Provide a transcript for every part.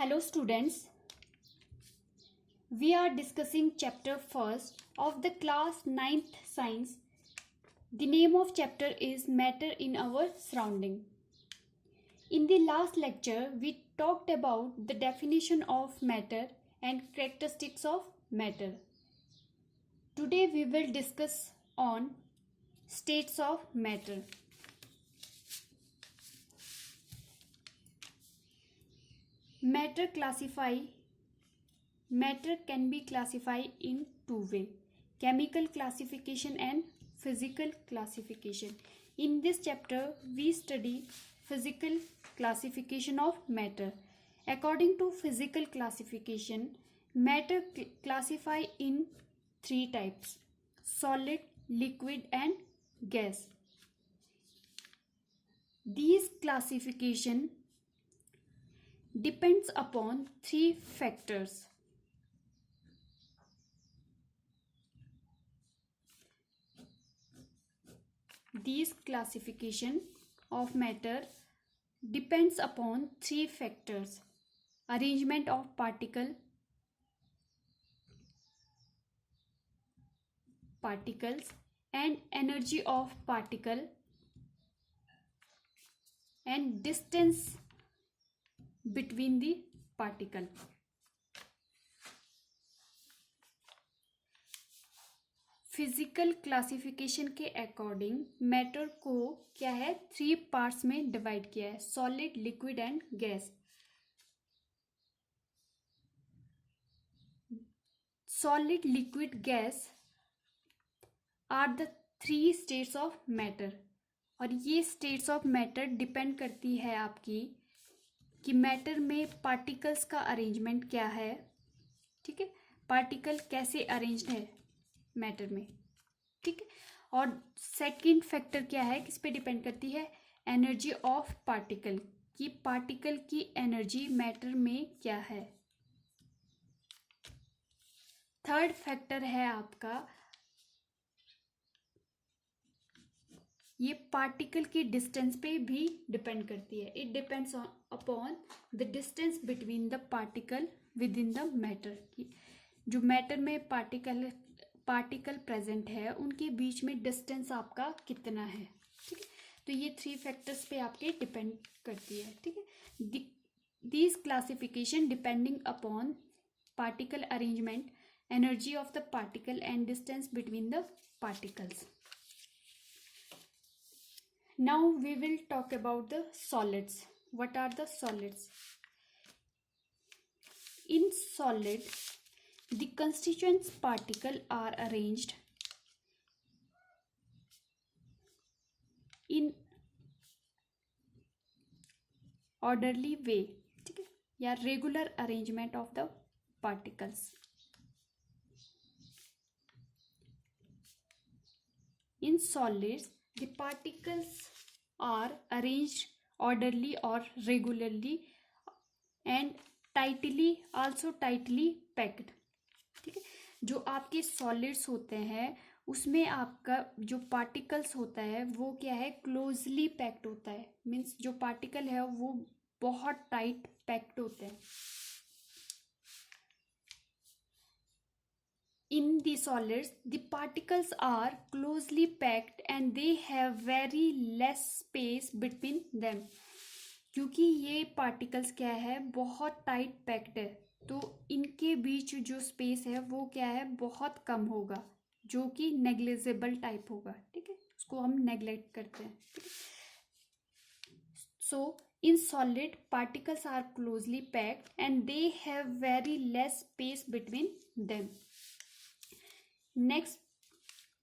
Hello students, we are discussing chapter first of the class 9th science. The name of chapter is Matter in Our Surrounding. In the last lecture, we talked about the definition of matter and characteristics of matter. Today we will discuss on states of matter. Matter can be classified in two ways: chemical classification and physical classification. In this chapter, we study physical classification of matter. According to physical classification, matter classified in three types: solid, liquid and gas. These classification depends upon three factors. These classification of matter depends upon three factors: arrangement of particles and energy of particle and distance between the particle. Physical classification के according matter को क्या है, three parts में divide किया है: solid, liquid and gas. Solid, liquid, gas are the three states of matter. और ये states of matter depend करती है आपकी कि मैटर में पार्टिकल्स का अरेंजमेंट क्या है. ठीक है, पार्टिकल कैसे अरेंज्ड है मैटर में. ठीक है, और सेकंड फैक्टर क्या है, किस पे डिपेंड करती है? एनर्जी ऑफ पार्टिकल, कि पार्टिकल की एनर्जी मैटर में क्या है. थर्ड फैक्टर है आपका, ये पार्टिकल की डिस्टेंस पे भी डिपेंड करती है. It depends upon the distance between the particle with in the matter. जो मैटर में पार्टिकल प्रेजेंट है उनके बीच में डिस्टेंस आपका कितना है. ठीक है, तो ये थ्री फैक्टर्स पे आपके डिपेंड करती है. ठीक है, this classification depending upon particle arrangement, energy of the particle and distance between the particles. Now we will talk about the solids. What are the solids? In solid, the constituent particles are arranged in orderly way. ठीक है, या regular arrangement of the particles. In solids, the particles are arranged orderly or regularly and tightly packed. ठीक है, जो आपके solids होते हैं उसमें आपका जो पार्टिकल्स होता है वो क्या है, क्लोजली पैक्ड होता है. मीन्स जो पार्टिकल है वो बहुत टाइट पैक्ड होते हैं. In the solids, the particles are closely packed and they have very less space between them. क्योंकि ये पार्टिकल्स क्या है, बहुत टाइट पैक्ड है, तो इनके बीच जो स्पेस है वो क्या है, बहुत कम होगा, जो कि नेग्लिजिबल टाइप होगा. ठीक है, उसको हम नेग्लेक्ट करते हैं. सो in solid, particles are closely packed and they have very less space between them. Next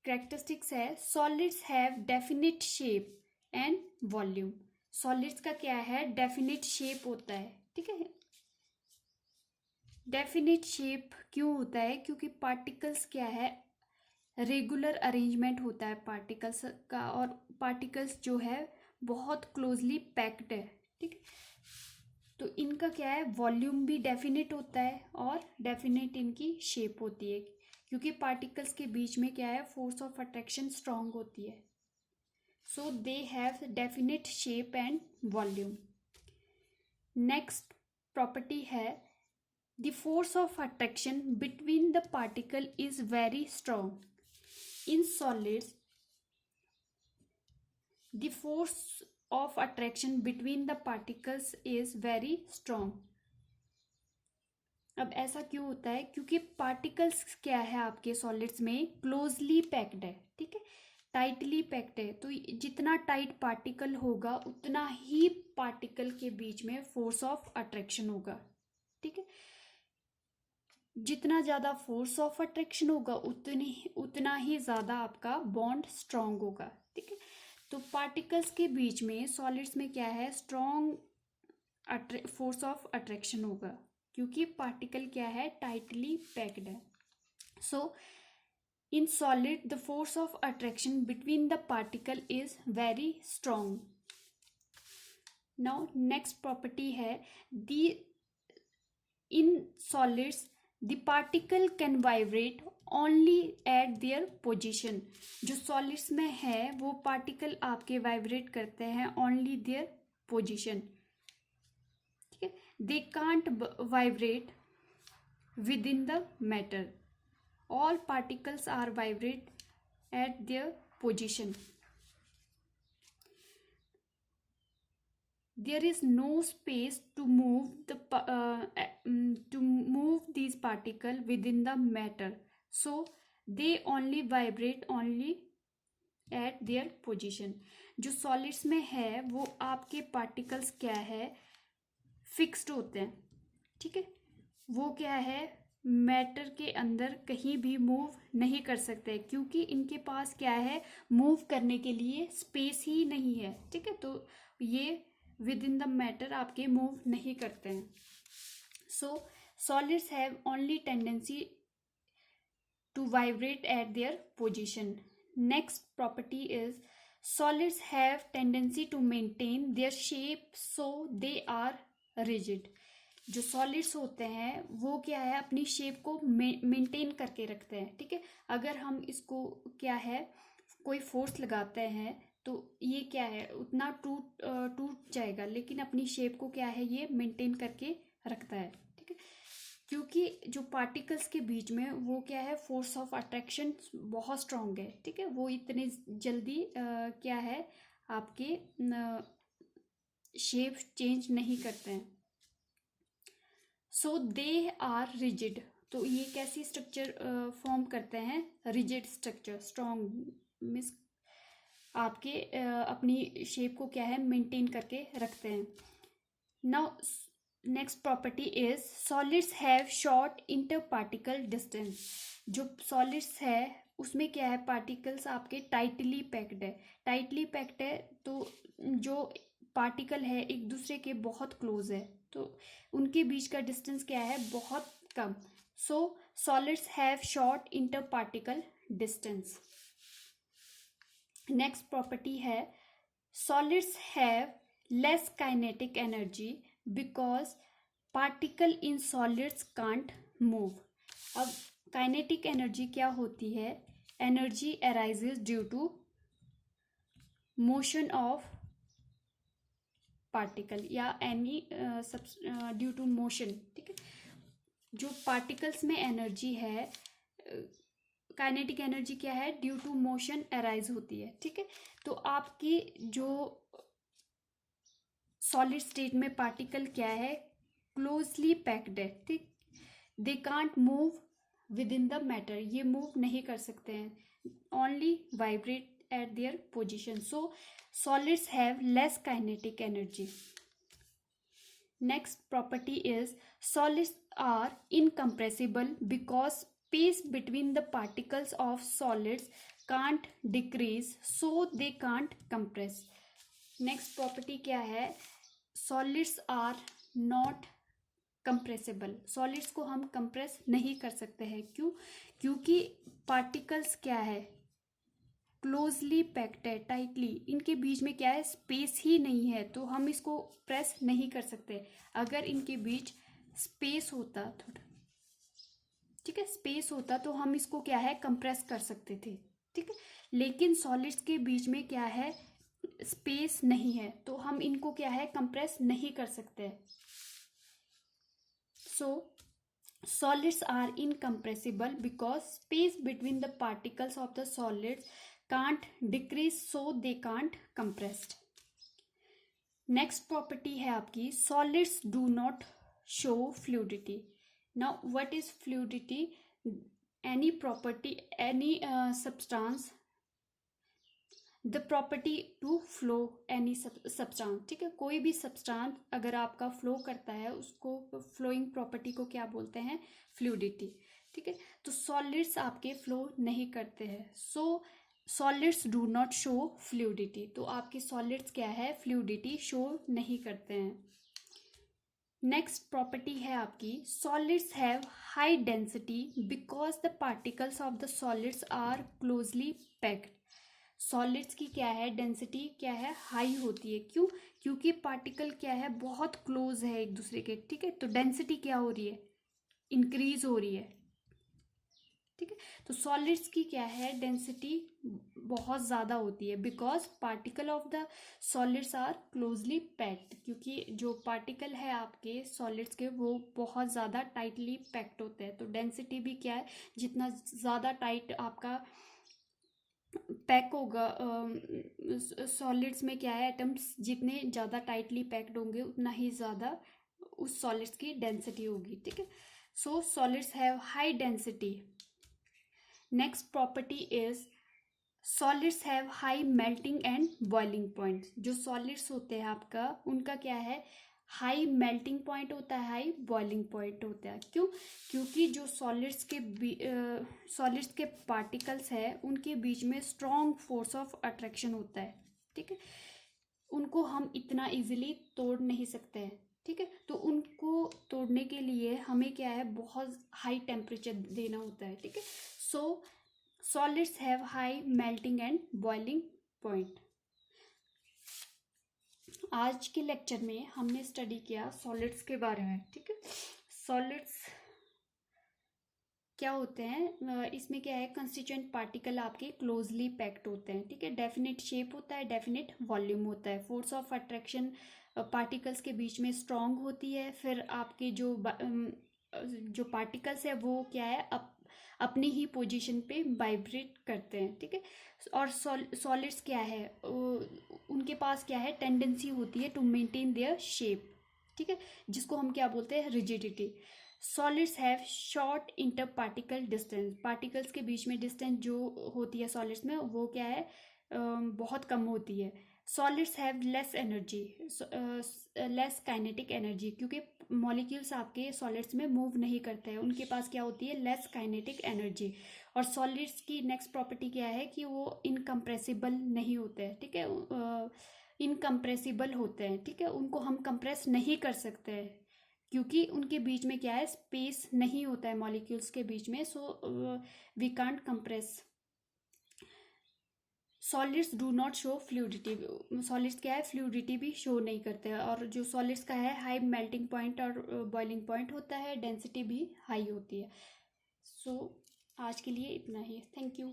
characteristics है, solids have definite shape and volume. Solids का क्या है, डेफिनेट शेप होता है. ठीक है, डेफिनेट शेप क्यों होता है, क्योंकि पार्टिकल्स क्या है, रेगुलर अरेंजमेंट होता है पार्टिकल्स का, और पार्टिकल्स जो है बहुत क्लोजली पैक्ड है. ठीक है, तो इनका क्या है, वॉल्यूम भी डेफिनेट होता है और डेफिनेट इनकी शेप होती है, क्योंकि पार्टिकल्स के बीच में क्या है, फोर्स ऑफ अट्रैक्शन स्ट्रांग होती है. So they have definite shape and volume. Next property है the force of attraction between the particle is very strong in solids the force of attraction between the particles is very strong. अब ऐसा क्यों होता है? क्योंकि particles क्या है आपके सॉलिड्स में क्लोजली पैक्ड है, ठीक है, टाइटली पैक्ड है। तो जितना टाइट पार्टिकल होगा उतना ही पार्टिकल के बीच में फोर्स ऑफ अट्रैक्शन होगा, ठीक है। जितना ज़्यादा फोर्स ऑफ अट्रैक्शन होगा उतना ही ज़्यादा आपका बॉन्ड स्ट्रांग होगा, ठीक है। तो पार्टिकल्स के बीच में सॉलिड्स में क्या है, स्ट्रॉन्ग फोर्स ऑफ अट्रैक्शन होगा क्योंकि पार्टिकल क्या है, टाइटली पैक्ड है। So in solid the force of attraction between the particle is very strong. Now next property है the in solids the particle can vibrate only at their position. जो solids में है वो particle आपके vibrate करते हैं only there position, ठीक है। They can't vibrate within the matter, all particles are vibrate at their position. There is no space to move these particles within the matter, so they only vibrate only at their position। जो solids में है वो आपके particles क्या है, fixed होते हैं, ठीक है। वो क्या है, मैटर के अंदर कहीं भी मूव नहीं कर सकते क्योंकि इनके पास क्या है, मूव करने के लिए स्पेस ही नहीं है, ठीक है। तो ये विद इन द मैटर आपके मूव नहीं करते हैं। So solids have only tendency to vibrate at their position. Next property is solids have tendency to maintain their shape so they are rigid. जो सॉलिड्स होते हैं वो क्या है, अपनी शेप को मेंटेन करके रखते हैं, ठीक है। अगर हम इसको क्या है, कोई फोर्स लगाते हैं तो ये क्या है, उतना टूट जाएगा, लेकिन अपनी शेप को क्या है, ये मेंटेन करके रखता है, ठीक है। क्योंकि जो पार्टिकल्स के बीच में वो क्या है, फोर्स ऑफ अट्रैक्शन बहुत स्ट्रांग है, ठीक है। वो इतने जल्दी क्या है, आपके शेप चेंज नहीं करते हैं। सो दे आर रिजिड। तो ये कैसी स्ट्रक्चर फॉर्म करते हैं, रिजिड स्ट्रक्चर। स्ट्रांग मीन्स आपके अपनी शेप को क्या है, मेंटेन करके रखते हैं। Now next property is solids have short inter particle distance. जो सॉलिड्स है उसमें क्या है, पार्टिकल्स आपके टाइटली पैक्ड है। टाइटली पैक्ड है तो जो पार्टिकल है एक दूसरे के बहुत क्लोज है, तो उनके बीच का डिस्टेंस क्या है, बहुत कम। So solids have short inter particle distance. Next property है solids have less kinetic energy because particle in solids can't move. अब काइनेटिक एनर्जी क्या होती है, energy arises due to motion of particle या एनी ड्यू टू मोशन, ठीक है। जो particles में एनर्जी है, काइनेटिक एनर्जी क्या है, ड्यू टू मोशन अराइज होती है, ठीक है। तो आपकी जो सॉलिड स्टेट में पार्टिकल क्या है, क्लोजली पैक्ड है, ठीक। They can't move within the matter, ये मूव नहीं कर सकते हैं, only vibrate at their position. So solids have less kinetic energy. Next property is solids are incompressible because space between the particles of solids can't decrease, so they can't compress। next property क्या है, solids are not compressible। solids को हम compress नहीं कर सकते हैं, क्यों, क्योंकि particles क्या है, क्लोजली पैक्ड है, टाइटली, इनके बीच में क्या है, स्पेस ही नहीं है, तो हम इसको प्रेस नहीं कर सकते। अगर इनके बीच स्पेस होता थोड़ा, ठीक है, स्पेस होता तो हम इसको क्या है, कंप्रेस कर सकते थे, ठीक है। लेकिन सॉलिड्स के बीच में क्या है, स्पेस नहीं है, तो हम इनको क्या है, कंप्रेस नहीं कर सकते। So solids are incompressible because space between the particles of the solids can't decrease, so they can't compressed. Next property है आपकी solids do not show fluidity. Now what is fluidity? Any property, any substance, the property to flow any substance. ठीक है, कोई भी substance अगर आपका flow करता है उसको फ्लोइंग प्रॉपर्टी को क्या बोलते हैं? फ्लूइडिटी. ठीक है, तो सॉलिड्स आपके फ्लो नहीं करते हैं, so solids do not show fluidity. तो आपके सॉलिड्स क्या है? फ्लूइडिटी शो नहीं करते हैं. नेक्स्ट प्रॉपर्टी है आपकी solids have high density because the particles of the solids are closely packed. Solids की क्या है? डेंसिटी क्या है? हाई होती है. क्यों? क्योंकि पार्टिकल क्या है? बहुत क्लोज है एक दूसरे के. ठीक है, तो डेंसिटी क्या हो रही है? इंक्रीज हो रही है. ठीक है, तो सॉलिड्स की क्या है? डेंसिटी बहुत ज़्यादा होती है because particle of the solids are closely packed. क्योंकि जो पार्टिकल है आपके सॉलिड्स के वो बहुत ज़्यादा टाइटली पैक्ड होते हैं. तो डेंसिटी भी क्या है? जितना ज़्यादा टाइट आपका पैक होगा सॉलिड्स में क्या है? एटम्स जितने ज़्यादा टाइटली पैक्ड होंगे उतना ही ज़्यादा उस सॉलिड्स की डेंसिटी होगी. ठीक है, so solids have high density. Next property is solids have high melting and boiling point. जो सॉलिड्स होते हैं आपका उनका क्या है? हाई मेल्टिंग पॉइंट होता है, हाई बॉइलिंग पॉइंट होता है. क्यों? क्योंकि जो सॉलिड्स के पार्टिकल्स है उनके बीच में स्ट्रॉन्ग फोर्स ऑफ अट्रैक्शन होता है. ठीक है, उनको हम इतना इजीली तोड़ नहीं सकते हैं. ठीक है, तो उनको तोड़ने के लिए हमें क्या है? बहुत हाई टेम्परेचर देना होता है. ठीक है, so solids have high melting and boiling point. आज के लेक्चर में हमने स्टडी किया सॉलिड्स के बारे में. ठीक है, सॉलिड्स क्या होते हैं? इसमें क्या है? कंस्टिट्यूएंट पार्टिकल आपके क्लोजली पैक्ड होते हैं. ठीक है, डेफिनेट शेप होता है, डेफिनेट वॉल्यूम होता है. फोर्स ऑफ अट्रैक्शन पार्टिकल्स के बीच में स्ट्रांग होती है. फिर आपके जो पार्टिकल्स है वो क्या है? अपनी ही पोजीशन पे वाइब्रेट करते हैं. ठीक है, और सॉलिड्स क्या है? उनके पास क्या है? टेंडेंसी होती है टू मेंटेन देयर शेप. ठीक है, जिसको हम क्या बोलते हैं? Rigidity. Solids have short inter particle distance. Particles के बीच में डिस्टेंस जो होती है सॉलिड्स में वो क्या है? बहुत कम होती है. Solids have less energy, less kinetic energy. क्योंकि मॉलिक्यूल्स आपके सॉलिड्स में मूव नहीं करते हैं, उनके पास क्या होती है? Less kinetic energy. और सॉलिड्स की नेक्स्ट प्रॉपर्टी क्या है? कि वो इनकम्प्रेसिबल नहीं होते हैं. ठीक है, इनकम्प्रेसिबल होते हैं. ठीक है, उनको हम कंप्रेस नहीं कर सकते हैं क्योंकि उनके बीच में क्या है? स्पेस नहीं होता है मॉलिक्यूल्स के बीच में. So we can't compress. Solids do not show fluidity. Solids क्या है? फ्लूइडिटी भी शो नहीं करते हैं. और जो सॉलिड्स का है हाई मेल्टिंग पॉइंट और बॉइलिंग पॉइंट होता है, डेंसिटी भी हाई होती है. सो आज के लिए इतना ही. Thank you.